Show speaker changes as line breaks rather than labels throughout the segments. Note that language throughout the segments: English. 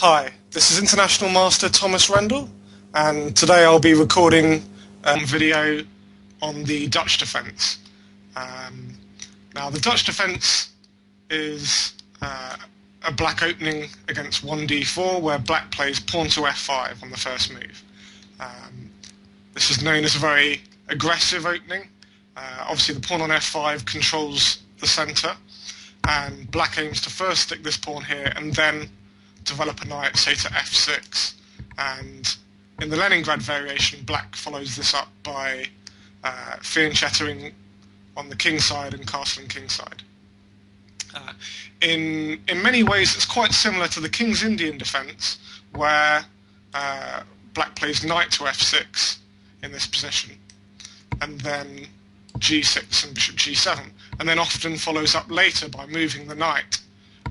Hi, this is International Master Thomas Rendell, and today I'll be recording a video on the Dutch Defence. Now, the Dutch Defence is a black opening against 1d4 where black plays pawn to f5 on the first move. This is known as a very aggressive opening. Obviously, the pawn on f5 controls the centre, and black aims to first stick this pawn here and then develop a knight, say, to f6, and in the Leningrad variation, black follows this up by fianchetting on the king side and castling king side. In many ways, it's quite similar to the King's Indian defence, where black plays knight to f6 in this position, and then g6 and bishop g7, and then often follows up later by moving the knight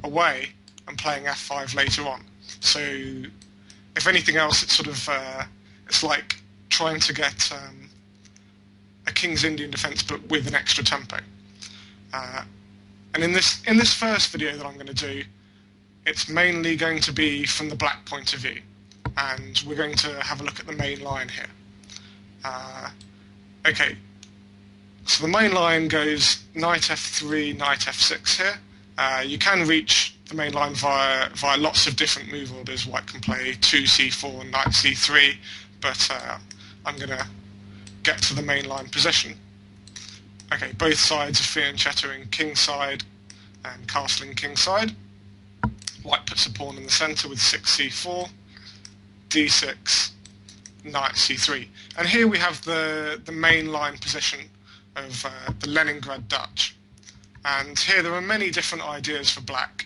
away and playing f5 later on. So, if anything else, it's sort of it's like trying to get a King's Indian defence, but with an extra tempo. And in this first video that I'm going to do, it's mainly going to be from the black point of view, and we're going to have a look at the main line here. Okay, so the main line goes knight f3, knight f6 here. You can reach the main line via lots of different move orders. White can play 2c4 and knight c3, but I'm going to get to the main line position. Okay, both sides are fianchetting king side and castling king side. White puts a pawn in the centre with 6c4, d6, knight c3. And here we have the main line position of the Leningrad Dutch. And here there are many different ideas for black.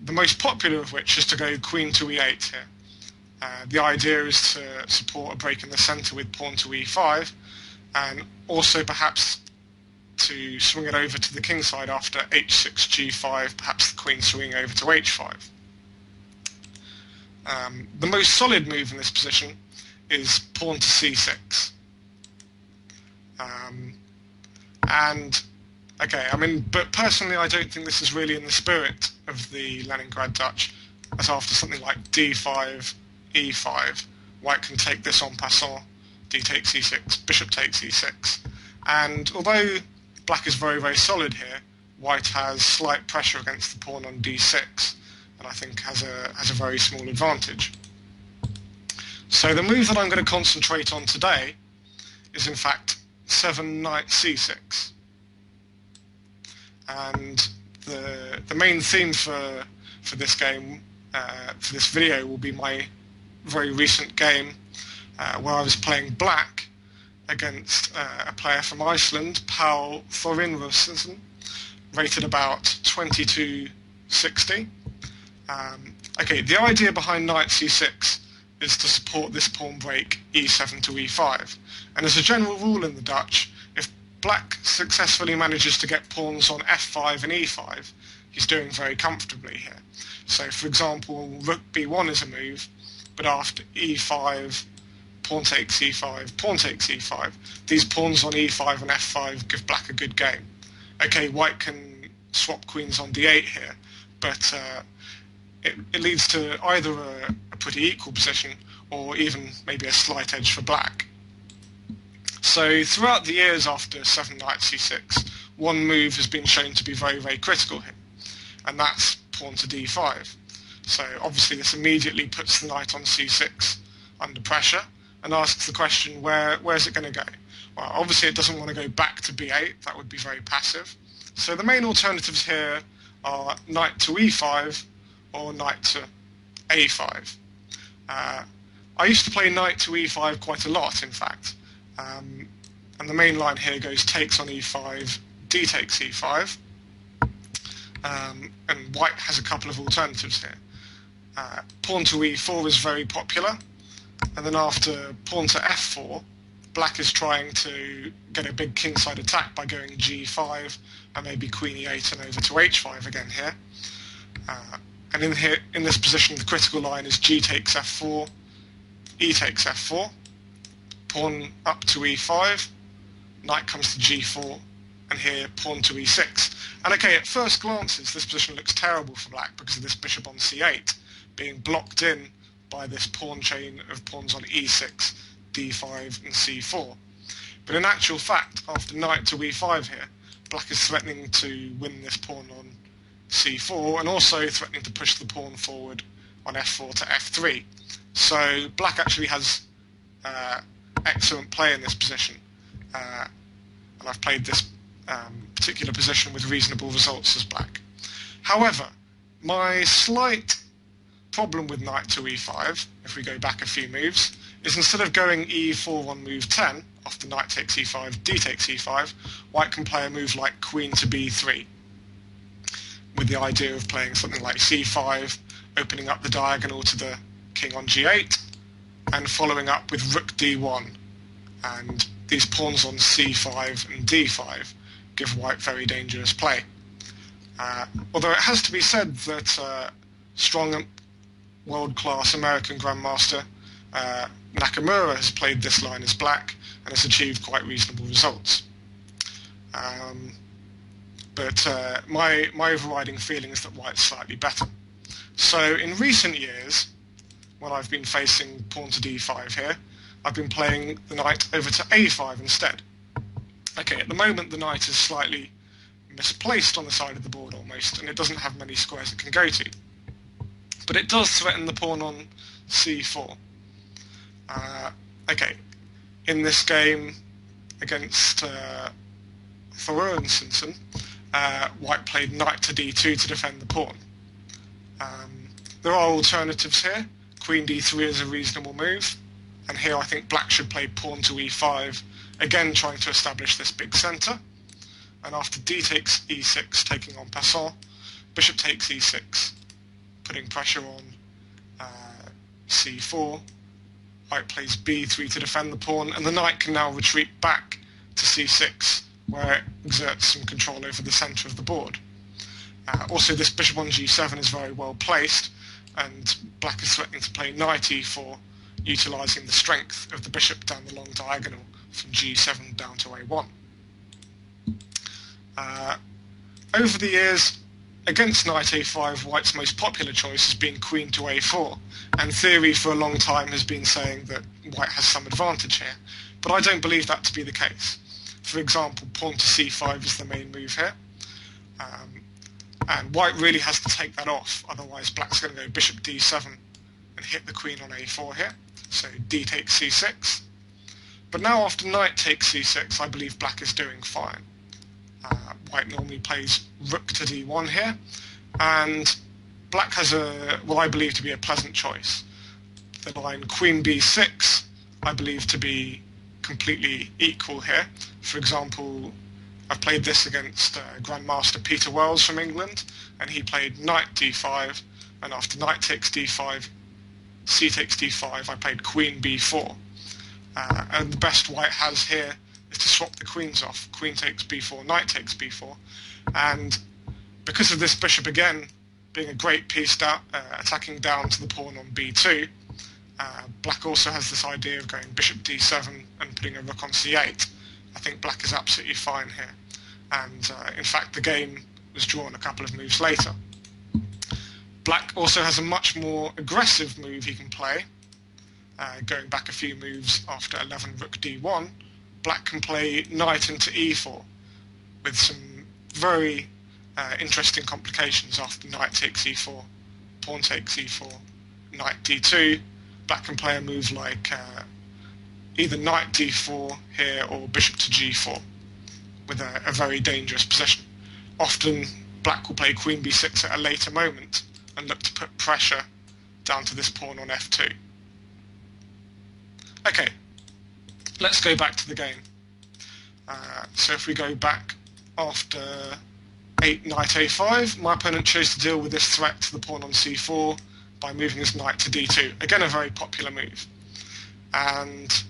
The most popular of which is to go queen to e8 here. The idea is to support a break in the centre with pawn to e5, and also perhaps to swing it over to the king side after h6, g5, perhaps the queen swinging over to h5. The most solid move in this position is pawn to c6. But personally I don't think this is really in the spirit of the Leningrad Dutch, as after something like d5, e5, white can take this en passant, d takes e6, bishop takes e6, and although black is very, very solid here, white has slight pressure against the pawn on d6, and I think has a very small advantage. So the move that I'm going to concentrate on today is in fact 7 knight c6. And the main theme for this game, for this video, will be my very recent game where I was playing black against a player from Iceland, Páll Þórinsson, rated about 2260. Okay, the idea behind knight c6 is to support this pawn break e7 to e5. And as a general rule in the Dutch, if black successfully manages to get pawns on f5 and e5, he's doing very comfortably here. So, for example, rook b1 is a move, but after e5, pawn takes e5, pawn takes e5, these pawns on e5 and f5 give black a good game. Okay, white can swap queens on d8 here, but it leads to either a pretty equal position or even maybe a slight edge for black. So throughout the years after 7 knight c6, one move has been shown to be very, very critical here, and that's pawn to d5. So obviously this immediately puts the knight on c6 under pressure and asks the question, where's it going to go? Well, obviously it doesn't want to go back to b8, that would be very passive. So the main alternatives here are knight to e5 or knight to a5. I used to play knight to e5 quite a lot, in fact. And the main line here goes takes on e5, d takes e5, and white has a couple of alternatives here. Pawn to e4 is very popular, and then after pawn to f4, black is trying to get a big kingside attack by going g5 and maybe queen e8 and over to h5 again here. And in this position, the critical line is g takes f4, e takes f4, pawn up to e5, knight comes to g4, and here pawn to e6. And okay, at first glances, this position looks terrible for black because of this bishop on c8 being blocked in by this pawn chain of pawns on e6, d5 and c4. But in actual fact, after knight to e5 here, black is threatening to win this pawn on c4 and also threatening to push the pawn forward on f4 to f3. So black actually has excellent play in this position, and I've played this particular position with reasonable results as black. However, my slight problem with knight to e5, if we go back a few moves, is instead of going e4 on move 10, after knight takes e5, d takes e5, white can play a move like queen to b3, with the idea of playing something like c5, opening up the diagonal to the king on g8, and following up with rook d1. And these pawns on c5 and d5 give white very dangerous play. Although it has to be said that strong world-class American grandmaster Nakamura has played this line as black and has achieved quite reasonable results. But my overriding feeling is that white's slightly better. So in recent years, when I've been facing pawn to d5 here, I've been playing the knight over to a5 instead. Okay, at the moment the knight is slightly misplaced on the side of the board almost, and it doesn't have many squares it can go to. But it does threaten the pawn on c4. Okay, in this game against 𝐎𝐻𝐻𝐻𝐻, white played knight to d2 to defend the pawn. There are alternatives here. Queen d3 is a reasonable move, and here I think black should play pawn to e5, again trying to establish this big centre. And after d takes e6, taking en passant, bishop takes e6, putting pressure on c4. White plays b3 to defend the pawn, and the knight can now retreat back to c6, where it exerts some control over the centre of the board. Also, this bishop on g7 is very well placed, and black is threatening to play knight e4, utilising the strength of the bishop down the long diagonal from g7 down to a1. Over the years, against knight a5, white's most popular choice has been queen to a4, and theory for a long time has been saying that white has some advantage here, but I don't believe that to be the case. For example, pawn to c5 is the main move here, and white really has to take that off, otherwise black's going to go bishop d7 and hit the queen on a4 here, so d takes c6. But now after knight takes c6, I believe black is doing fine. White normally plays rook to d1 here, and black has what I believe to be a pleasant choice. The line queen b6 I believe to be completely equal here. For example, I've played this against Grandmaster Peter Wells from England, and he played knight d5, and after knight takes d5, c takes d5, I played queen b4. And the best white has here is to swap the queens off. Queen takes b4, knight takes b4, and because of this bishop again being a great piece down, attacking down to the pawn on b2, black also has this idea of going bishop d7 and putting a rook on c8. I think black is absolutely fine here, and in fact the game was drawn a couple of moves later. Black also has a much more aggressive move he can play. Going back a few moves after 11 rook d1, black can play knight into e4 with some very interesting complications. After knight takes e4, pawn takes e4, knight d2, black can play a move like either knight d4 here or bishop to g4 with a very dangerous position. Often black will play queen b6 at a later moment and look to put pressure down to this pawn on f2. Okay, let's go back to the game. So if we go back after knight a5, my opponent chose to deal with this threat to the pawn on c4 by moving his knight to d2. Again, a very popular move. And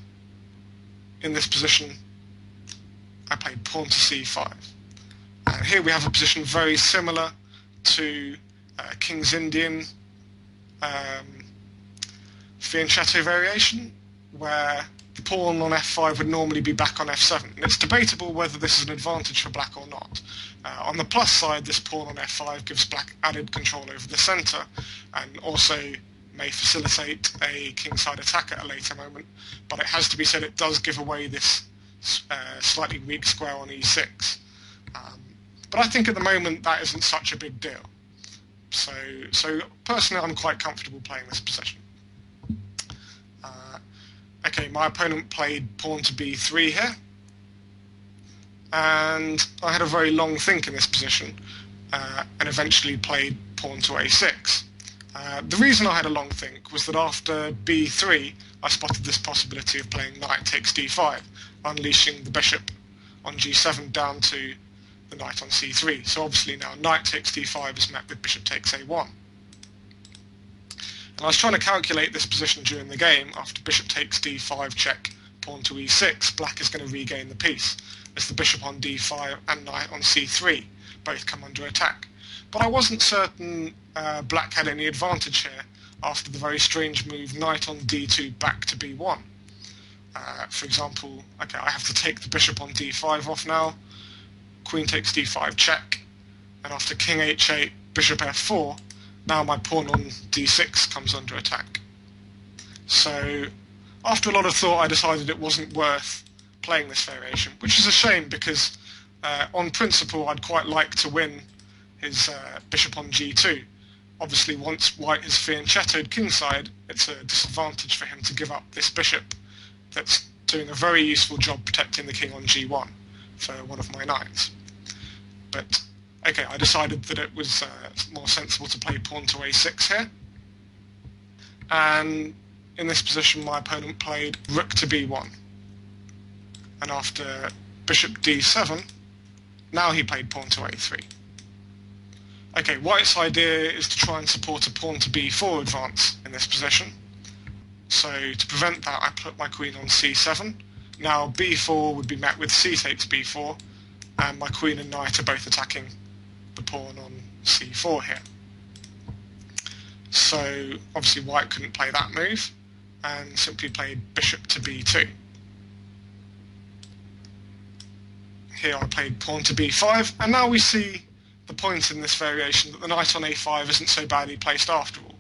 in this position, I played pawn to c5. And here we have a position very similar to King's Indian fianchetto variation, where the pawn on f5 would normally be back on f7. And it's debatable whether this is an advantage for black or not. On the plus side, this pawn on f5 gives black added control over the centre, and also may facilitate a kingside attack at a later moment, but it has to be said it does give away this slightly weak square on e6. But I think at the moment that isn't such a big deal. So personally I'm quite comfortable playing this position. Okay, my opponent played pawn to b3 here, and I had a very long think in this position, and eventually played pawn to a6. The reason I had a long think was that after b3 I spotted this possibility of playing knight takes d5, unleashing the bishop on g7 down to the knight on c3. So obviously now knight takes d5 is met with bishop takes a1. And I was trying to calculate this position during the game. After bishop takes d5 check, pawn to e6, black is going to regain the piece, as the bishop on d5 and knight on c3 both come under attack. But I wasn't certain black had any advantage here after the very strange move knight on d2 back to b1. For example, okay, I have to take the bishop on d5 off now, queen takes d5 check, and after king h8, bishop f4, now my pawn on d6 comes under attack. So after a lot of thought I decided it wasn't worth playing this variation, which is a shame because on principle I'd quite like to win his bishop on g2. Obviously once white has fianchettoed kingside, it's a disadvantage for him to give up this bishop that's doing a very useful job protecting the king on g1 for one of my knights. But okay, I decided that it was more sensible to play pawn to a6 here, and in this position my opponent played rook to b1, and after bishop d7, now he played pawn to a3. Okay, white's idea is to try and support a pawn to b4 advance in this position, so to prevent that I put my queen on c7. Now b4 would be met with c takes b4, and my queen and knight are both attacking the pawn on c4 here. So obviously white couldn't play that move and simply played bishop to b2. Here I played pawn to b5, and now we see the point in this variation that the knight on a5 isn't so badly placed after all.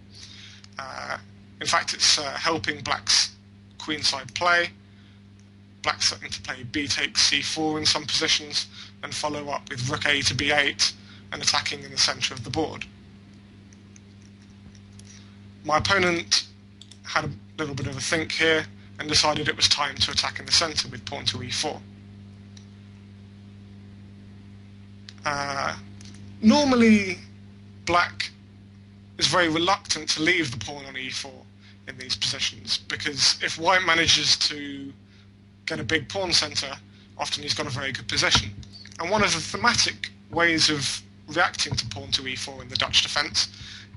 In fact, it's helping black's queenside play. Black's starting to play b takes c4 in some positions, and follow up with rook a to b8 and attacking in the centre of the board. My opponent had a little bit of a think here and decided it was time to attack in the centre with pawn to e4. Normally black is very reluctant to leave the pawn on e4 in these positions, because if white manages to get a big pawn centre, often he's got a very good position. And one of the thematic ways of reacting to pawn to e4 in the Dutch defence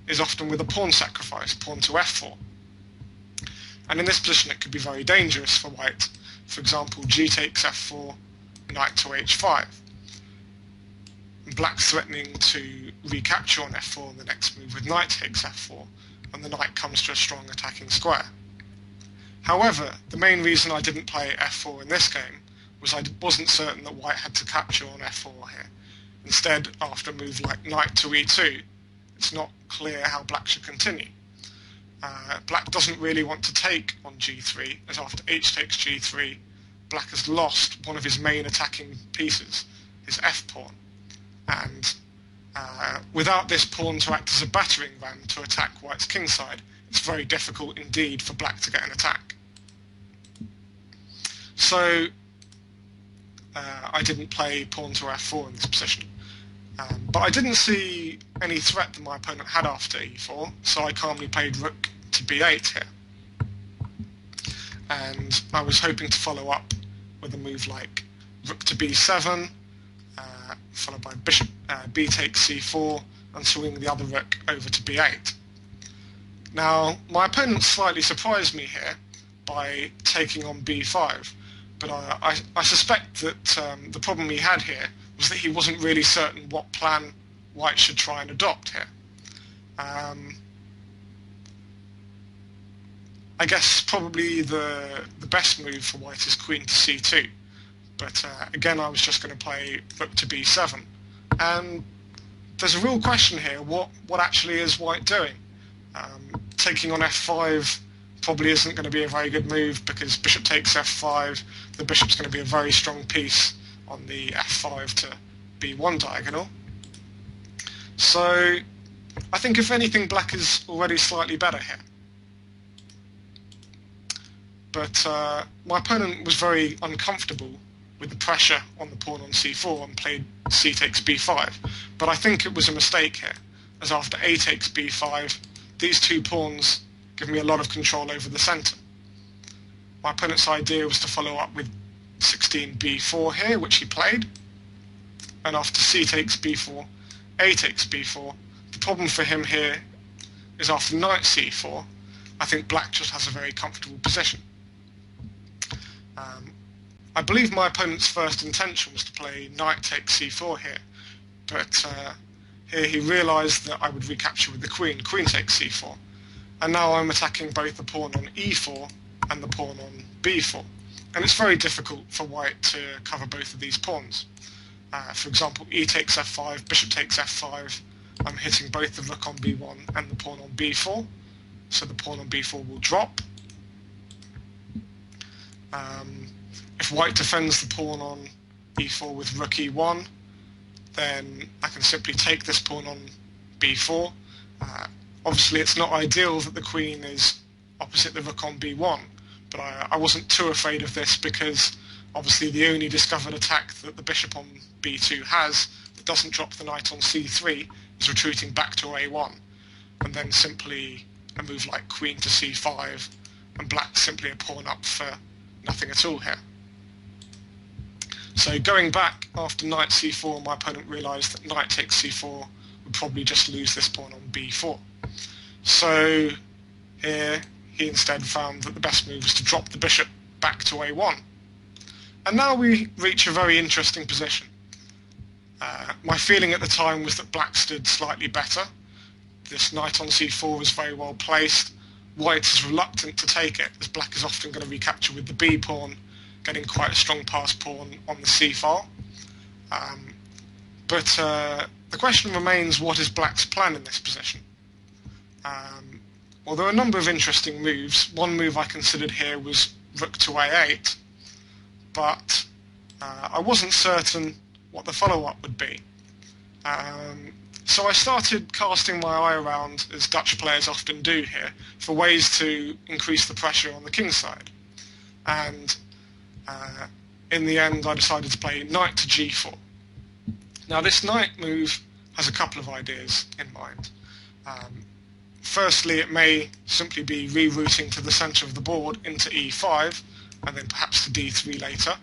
is often with a pawn sacrifice, pawn to f4. And in this position it could be very dangerous for white. For example, g takes f4, knight to h5. And black's threatening to recapture on f4 in the next move with knight takes f4, and the knight comes to a strong attacking square. However, the main reason I didn't play f4 in this game was I wasn't certain that white had to capture on f4 here. Instead, after a move like knight to e2, it's not clear how black should continue. Black doesn't really want to take on g3, as after h takes g3, black has lost one of his main attacking pieces, his f-pawn. And without this pawn to act as a battering ram to attack white's kingside, it's very difficult indeed for black to get an attack. So I didn't play pawn to f4 in this position. But I didn't see any threat that my opponent had after e4, so I calmly played rook to b8 here. And I was hoping to follow up with a move like rook to b7, followed by bishop b takes c4, and swing the other rook over to b8. Now, my opponent slightly surprised me here by taking on b5, but I suspect that the problem he had here was that he wasn't really certain what plan white should try and adopt here. I guess probably the best move for white is queen to c2. But again, I was just going to play rook to b7. And there's a real question here, what actually is white doing? Taking on f5 probably isn't going to be a very good move, because bishop takes f5, the bishop's going to be a very strong piece on the f5 to b1 diagonal. So I think if anything, black is already slightly better here. But my opponent was very uncomfortable with the pressure on the pawn on c4 and played c takes b5. But I think it was a mistake here, as after a takes b5, these two pawns give me a lot of control over the centre. My opponent's idea was to follow up with 16b4 here, which he played. And after c takes b4, a takes b4. The problem for him here is after knight c4, I think black just has a very comfortable position. I believe my opponent's first intention was to play knight takes c4 here, but here he realised that I would recapture with the queen takes c4, and now I'm attacking both the pawn on e4 and the pawn on b4, and it's very difficult for white to cover both of these pawns. For example, e takes f5, bishop takes f5, I'm hitting both the rook on b1 and the pawn on b4, so the pawn on b4 will drop. If white defends the pawn on e4 with rook e1, then I can simply take this pawn on b4. Obviously it's not ideal that the queen is opposite the rook on b1, but I wasn't too afraid of this, because obviously the only discovered attack that the bishop on b2 has that doesn't drop the knight on c3 is retreating back to a1, and then simply a move like queen to c5, and black simply a pawn up for nothing at all here. So going back after knight c4, my opponent realised that knight takes c4 would probably just lose this pawn on b4. So here he instead found that the best move was to drop the bishop back to a1. And now we reach a very interesting position. My feeling at the time was that black stood slightly better. This knight on c4 was very well placed. White is reluctant to take it, as black is often going to recapture with the b pawn, getting quite a strong pass pawn on the c file. But the question remains, what is black's plan in this position? Well, there are a number of interesting moves. One move I considered here was rook to a8, but I wasn't certain what the follow-up would be. So I started casting my eye around, as Dutch players often do here, for ways to increase the pressure on the king side. And in the end, I decided to play knight to g4. Now, this knight move has a couple of ideas in mind. Firstly, it may simply be rerouting to the centre of the board into e5, and then perhaps to d3 later.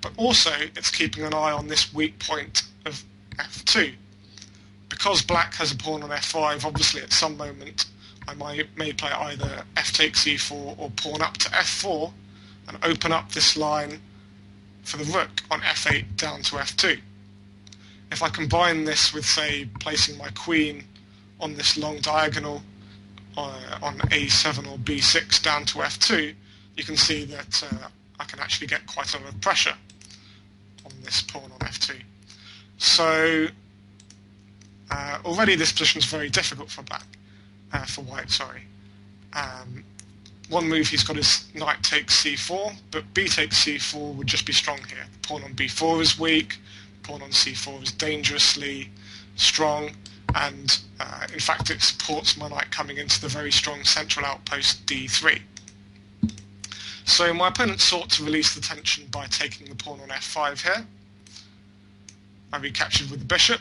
But also, it's keeping an eye on this weak point of f2. Because black has a pawn on f5, obviously at some moment I may play either f takes e4 or pawn up to f4 and open up this line for the rook on f8 down to f2. If I combine this with, say, placing my queen on this long diagonal on a7 or b6 down to f2, you can see that I can actually get quite a lot of pressure on this pawn on f2. So already this position is very difficult for white. One move he's got is knight takes c4, but b takes c4 would just be strong here. The pawn on b4 is weak, the pawn on c4 is dangerously strong, and in fact it supports my knight coming into the very strong central outpost d3. So my opponent sought to release the tension by taking the pawn on f5 here. I recaptured with the bishop,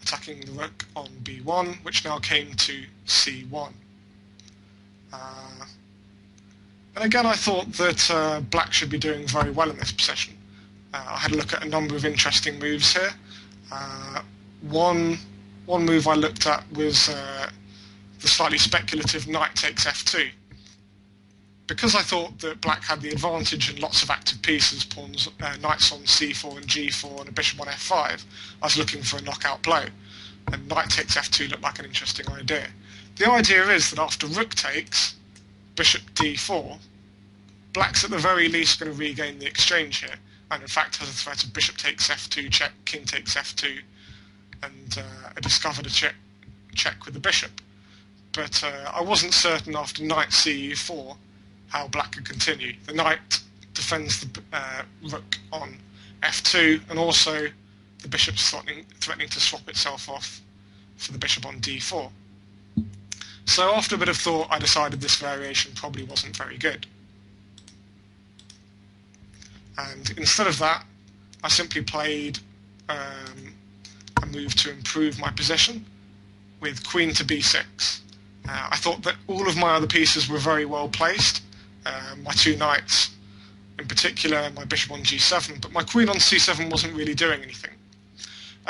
attacking the rook on b1, which now came to c1. And again, I thought that black should be doing very well in this position. I had a look at a number of interesting moves here. One move I looked at was the slightly speculative knight takes f2. Because I thought that black had the advantage in lots of active pieces, pawns, knights on c4 and g4 and a bishop on f5, I was looking for a knockout blow, and knight takes f2 looked like an interesting idea. The idea is that after rook takes, bishop d4, black's at the very least going to regain the exchange here, and in fact has a threat of bishop takes f2 check, king takes f2, and a discovered check with the bishop. But I wasn't certain after knight ce4 how black could continue. The knight defends the rook on f2, and also the bishop's threatening to swap itself off for the bishop on d4. So after a bit of thought, I decided this variation probably wasn't very good. And instead of that, I simply played a move to improve my position with queen to b6. I thought that all of my other pieces were very well placed, my two knights in particular, and my bishop on g7, but my queen on c7 wasn't really doing anything.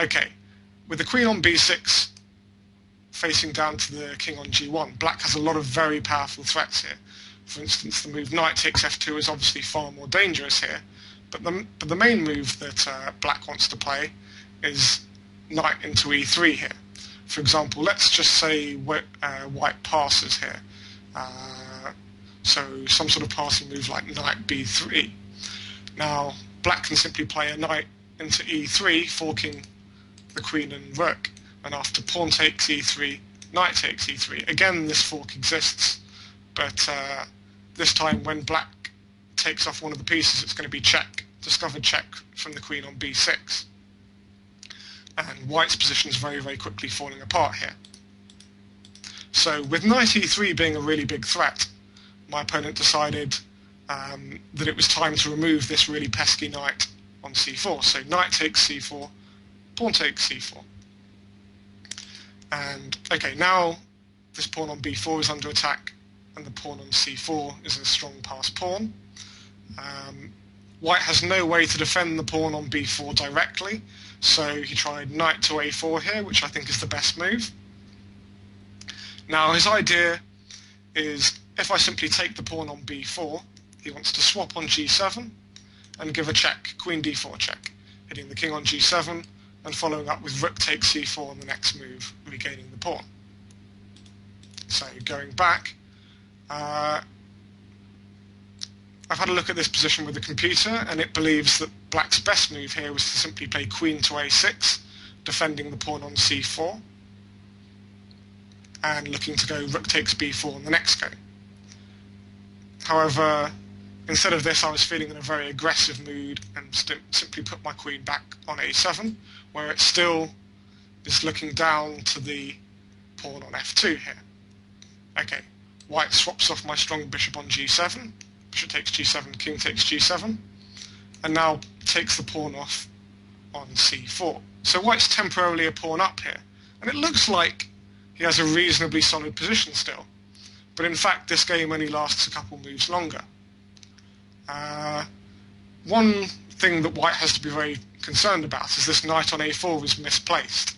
Okay, with the queen on b6 facing down to the king on g1, black has a lot of very powerful threats here. For instance, the move knight takes f2 is obviously far more dangerous here, but the main move that black wants to play is knight into e3 here. For example, let's just say white passes here. So some sort of passing move like knight b3. Now, black can simply play a knight into e3, forking the queen and rook, and after pawn takes e3, knight takes e3. Again, this fork exists, but this time when black takes off one of the pieces, it's going to be check, discovered check from the queen on b6. And white's position is very, very quickly falling apart here. So with knight e3 being a really big threat, my opponent decided that it was time to remove this really pesky knight on c4. So knight takes c4, pawn takes c4. And okay, now this pawn on b4 is under attack, and the pawn on c4 is a strong passed pawn. White has no way to defend the pawn on b4 directly, so he tried knight to a4 here, which I think is the best move. Now his idea is, if I simply take the pawn on b4, he wants to swap on g7 and give a check, queen d4 check, hitting the king on g7 and following up with rook takes c4 on the next move, regaining the pawn. So going back, I've had a look at this position with the computer, and it believes that black's best move here was to simply play queen to a6, defending the pawn on c4, and looking to go rook takes b4 on the next go. However, instead of this, I was feeling in a very aggressive mood and simply put my queen back on a7, where it still is looking down to the pawn on f2 here. Okay, white swaps off my strong bishop on g7, bishop takes g7, king takes g7, and now takes the pawn off on c4. So white's temporarily a pawn up here, and it looks like he has a reasonably solid position still, but in fact this game only lasts a couple moves longer. One thing that white has to be very concerned about is this knight on a4 was misplaced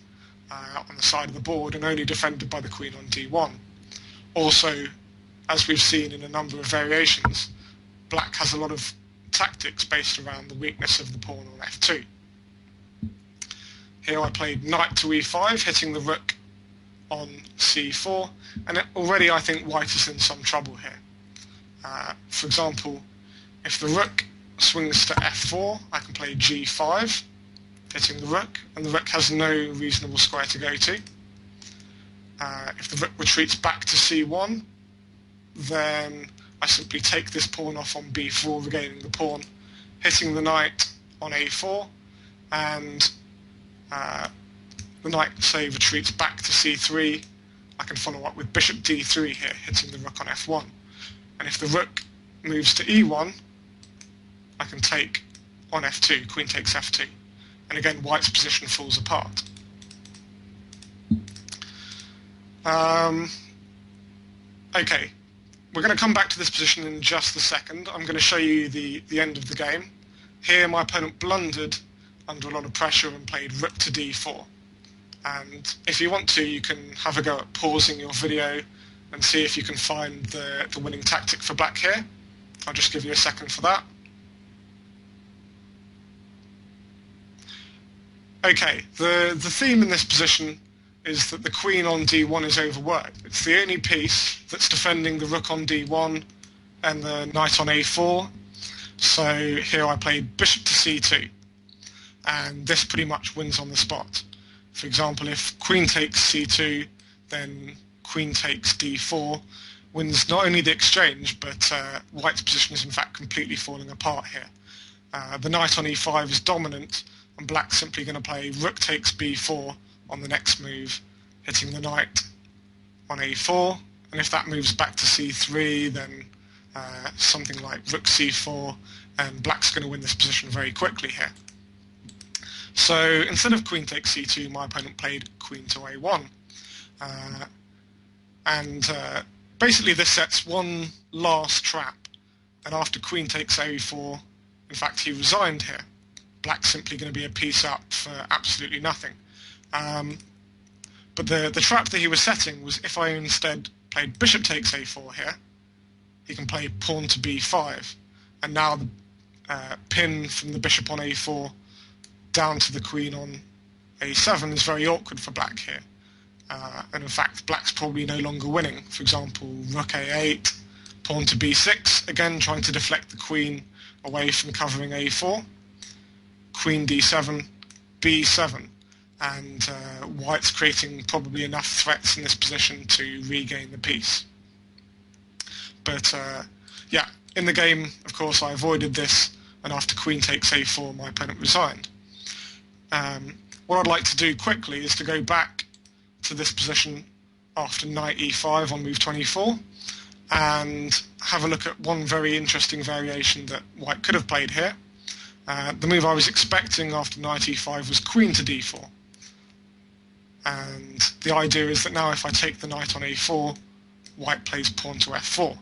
on the side of the board and only defended by the queen on d1. Also, as we've seen in a number of variations, black has a lot of tactics based around the weakness of the pawn on f2. Here I played knight to e5, hitting the rook on c4, and already I think white is in some trouble here. For example, if the rook swings to f4, I can play g5, hitting the rook, and the rook has no reasonable square to go to. If the rook retreats back to c1, then I simply take this pawn off on b4, regaining the pawn, hitting the knight on a4, and the knight, say, retreats back to c3. I can follow up with bishop d3 here, hitting the rook on f1. And if the rook moves to e1, I can take on f2, queen takes f2. And again, white's position falls apart. Okay, we're going to come back to this position in just a second. I'm going to show you the end of the game. Here my opponent blundered under a lot of pressure and played rook to d4. And if you want to, you can have a go at pausing your video and see if you can find the winning tactic for black here. I'll just give you a second for that. Okay, the theme in this position is that the queen on d1 is overworked. It's the only piece that's defending the rook on d1 and the knight on a4. So here I played bishop to c2, and this pretty much wins on the spot. For example, if queen takes c2, then queen takes d4, wins not only the exchange, but white's position is in fact completely falling apart here. The knight on e5 is dominant, and black's simply going to play rook takes b4 on the next move, hitting the knight on a4, and if that moves back to c3, then something like rook c4, and black's going to win this position very quickly here. So instead of queen takes c2, my opponent played queen to a1, and basically this sets one last trap, and after queen takes a4, in fact he resigned here. Black's simply going to be a piece up for absolutely nothing. But the trap that he was setting was, if I instead played bishop takes a4 here, he can play pawn to b5, and now the pin from the bishop on a4 down to the queen on a7 is very awkward for black here. And in fact, black's probably no longer winning. For example, rook a8, pawn to b6, again trying to deflect the queen away from covering a4, queen d7, b7, and white's creating probably enough threats in this position to regain the piece. But yeah, in the game, of course, I avoided this, and after queen takes a4, my opponent resigned. What I'd like to do quickly is to go back to this position after knight e5 on move 24, and have a look at one very interesting variation that white could have played here. The move I was expecting after knight e5 was queen to d4, and the idea is that now if I take the knight on a4, white plays pawn to f4.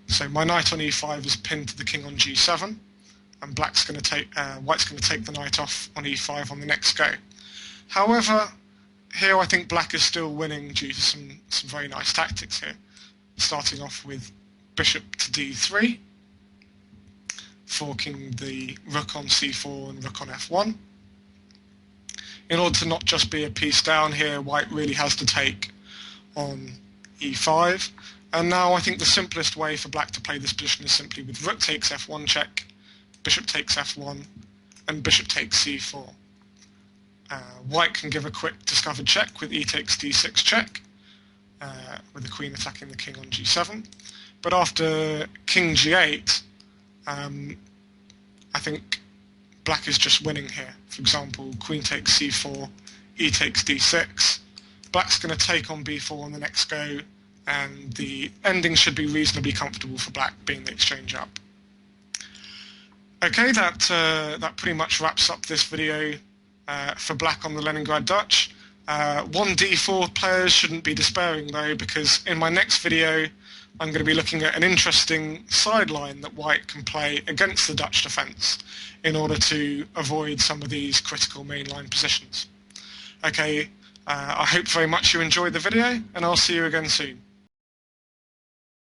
So my knight on e5 is pinned to the king on g7, and white's going to take the knight off on e5 on the next go. However, here I think black is still winning due to some very nice tactics here, starting off with bishop to d3, forking the rook on c4 and rook on f1. In order to not just be a piece down here, white really has to take on e5. And now I think the simplest way for black to play this position is simply with rook takes f1 check, bishop takes f1, and bishop takes c4. White can give a quick discovered check with e takes d6 check, with the queen attacking the king on g7. But after king g8, I think black is just winning here. For example, queen takes c4, e takes d6. Black's going to take on b4 on the next go, and the ending should be reasonably comfortable for black, being the exchange up. Okay, that pretty much wraps up this video for black on the Leningrad Dutch. 1d4 players shouldn't be despairing though, because in my next video I'm going to be looking at an interesting sideline that white can play against the Dutch defence in order to avoid some of these critical mainline positions. Okay, I hope very much you enjoyed the video, and I'll see you again soon.